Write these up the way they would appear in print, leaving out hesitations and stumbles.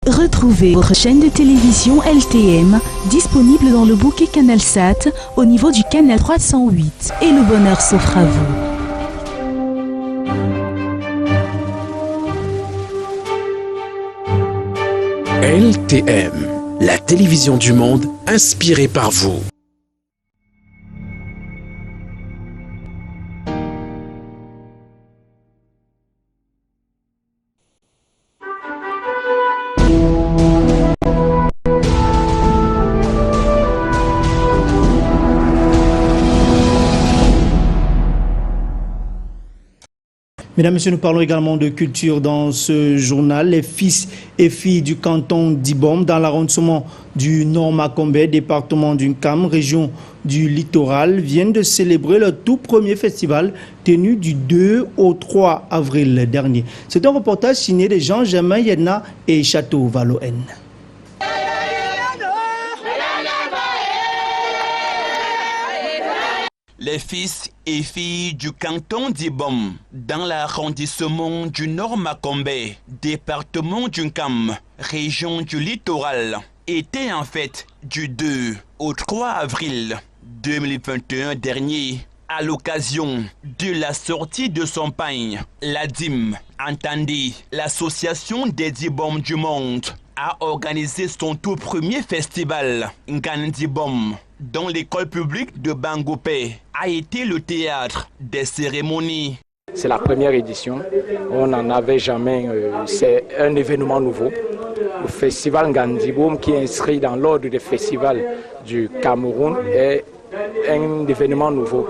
Retrouvez votre chaîne de télévision LTM, disponible dans le bouquet CanalSat, au niveau du canal 308. Et le bonheur s'offre à vous. LTM, la télévision du monde inspirée par vous. Mesdames, Messieurs, nous parlons également de culture dans ce journal. Les fils et filles du canton d'Ibom, dans l'arrondissement du Nord-Makombe, département d'Unkam, région du littoral, viennent de célébrer leur tout premier festival tenu du 2 au 3 avril dernier. C'est un reportage signé de Jean-Germain Yenna et Château Valoen. Les fils et filles du canton d'Ibom, dans l'arrondissement du Nord-Makombe, département d'Unkam, région du littoral, étaient en fête du 2 au 3 avril 2021 dernier, à l'occasion de la sortie de son pagne. La DIM, entendez, l'association des Dibom du monde, a organisé son tout premier festival, Ngandibom, dont l'école publique de Bangopé a été le théâtre des cérémonies. C'est la première édition, on n'en avait jamais, c'est un événement nouveau. Le festival Ngandibom, qui est inscrit dans l'ordre des festivals du Cameroun, est un événement nouveau.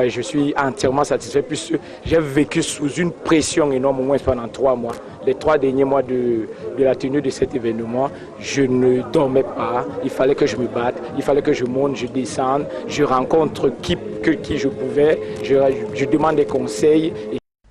Et je suis entièrement satisfait puisque j'ai vécu sous une pression énorme au moins pendant 3 mois. Les 3 derniers mois de la tenue de cet événement, je ne dormais pas, il fallait que je me batte, il fallait que je monte, je descende, je rencontre qui je pouvais, je demande des conseils.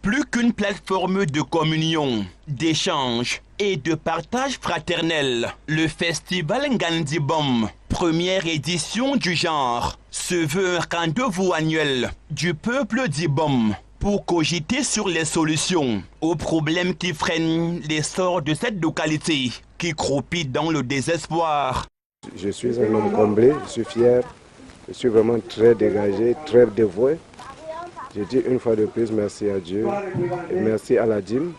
Plus qu'une plateforme de communion, d'échange et de partage fraternel, le festival Ngandibom, première édition du genre, se veut un rendez-vous annuel du peuple d'Ibom pour cogiter sur les solutions aux problèmes qui freinent l'essor de cette localité qui croupit dans le désespoir. Je suis un homme comblé, je suis fier, je suis vraiment très dégagé, très dévoué. Je dis une fois de plus merci à Dieu et merci à la DIM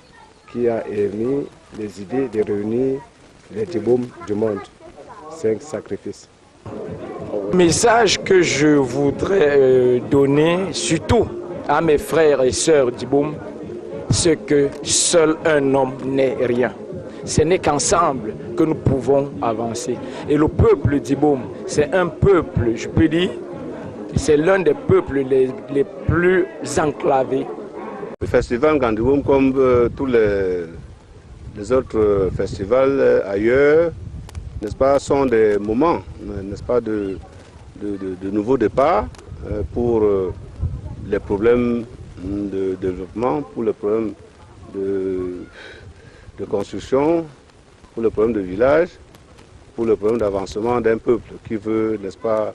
qui a émis les idées de réunir les Dibom du monde. 5 sacrifices. Le message que je voudrais donner, surtout à mes frères et sœurs d'Ibom, c'est que seul un homme n'est rien. Ce n'est qu'ensemble que nous pouvons avancer. Et le peuple d'Ibom, c'est un peuple, je peux dire, c'est l'un des peuples les plus enclavés. Le festival Ngandibom, comme tous les autres festivals ailleurs, n'est-ce pas, sont des moments, n'est-ce pas, de nouveaux départs pour les problèmes de développement, pour les problèmes de construction, pour les problèmes de village, pour le problème d'avancement d'un peuple qui veut, n'est-ce pas,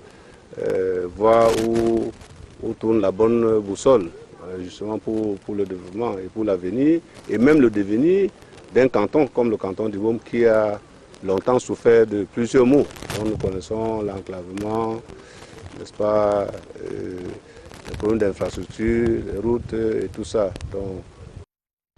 voir où tourne la bonne boussole, justement pour le développement et pour l'avenir, et même le devenir d'un canton comme le canton d'Ibom qui a longtemps souffert de plusieurs maux. Donc nous connaissons l'enclavement, n'est-ce pas, les problèmes d'infrastructure, les routes et tout ça. Donc,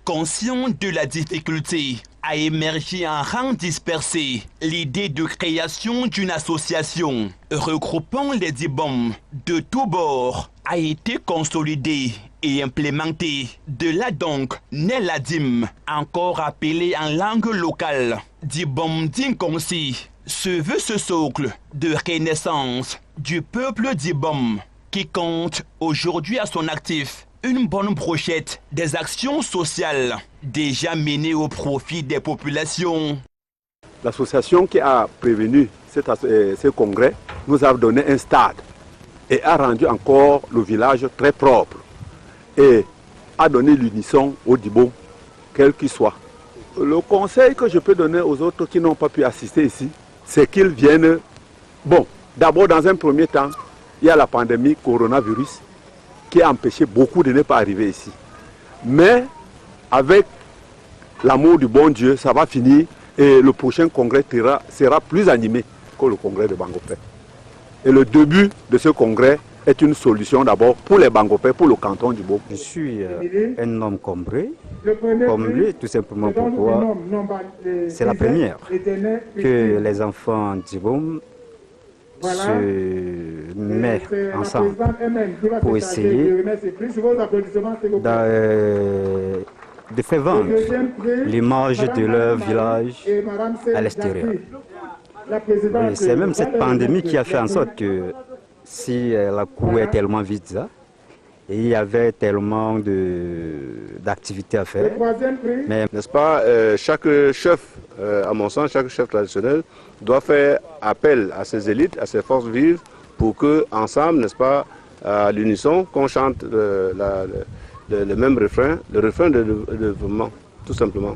conscient de la difficulté a émergé en rang dispersé l'idée de création d'une association regroupant les Dibom de tous bords a été consolidée et implémentée. De là donc naît la DIM, encore appelée en langue locale Dibom Dinkonsi, se veut ce socle de renaissance du peuple d'Ibom qui compte aujourd'hui à son actif une bonne brochette des actions sociales déjà menées au profit des populations. L'association qui a prévenu ce congrès nous a donné un stade et a rendu encore le village très propre et a donné l'unisson aux Dibom, quel qu'il soit. Le conseil que je peux donner aux autres qui n'ont pas pu assister ici, c'est qu'ils viennent. Bon, d'abord dans un premier temps, il y a la pandémie coronavirus qui a empêché beaucoup de ne pas arriver ici. Mais avec l'amour du bon Dieu, ça va finir Et le prochain congrès sera plus animé que le congrès de Bangopé. Et le début de ce congrès est une solution d'abord pour les Bangopé, pour le canton du Bom. Je suis un homme combré, comme lui, tout simplement pourquoi c'est la première que les enfants du Bom se mettent ensemble pour essayer de faire vendre l'image de leur village à l'extérieur. C'est même cette pandémie qui a fait en sorte que si la cour est tellement vide, et il y avait tellement d'activités à faire. Mais n'est-ce pas, chaque chef, à mon sens, chaque chef traditionnel doit faire appel à ses élites, à ses forces vives, pour que ensemble, n'est-ce pas, à l'unisson, qu'on chante le même refrain, le refrain de développement, tout simplement.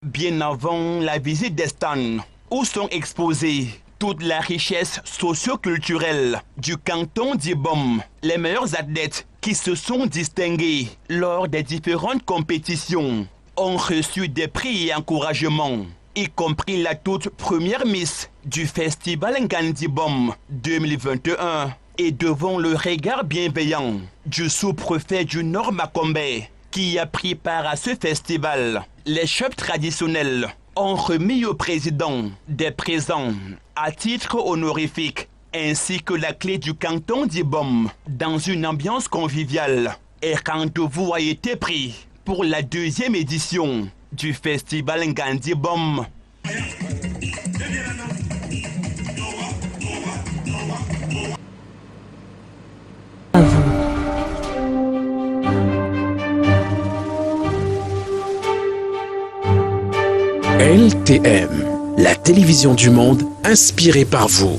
Bien avant la visite des stands, où sont exposées toute la richesse socio-culturelle du canton d'Ibom, les meilleurs athlètes qui se sont distingués lors des différentes compétitions ont reçu des prix et encouragements, y compris la toute première Miss du Festival Ngandibom 2021. Et devant le regard bienveillant du sous-préfet du Nord Macombé, qui a pris part à ce festival, les chefs traditionnels ont remis au président des présents à titre honorifique, ainsi que la clé du canton d'Ibom dans une ambiance conviviale. Et rendez-vous a été pris pour la deuxième édition du Festival Ngandibom. LTM, la télévision du monde inspirée par vous.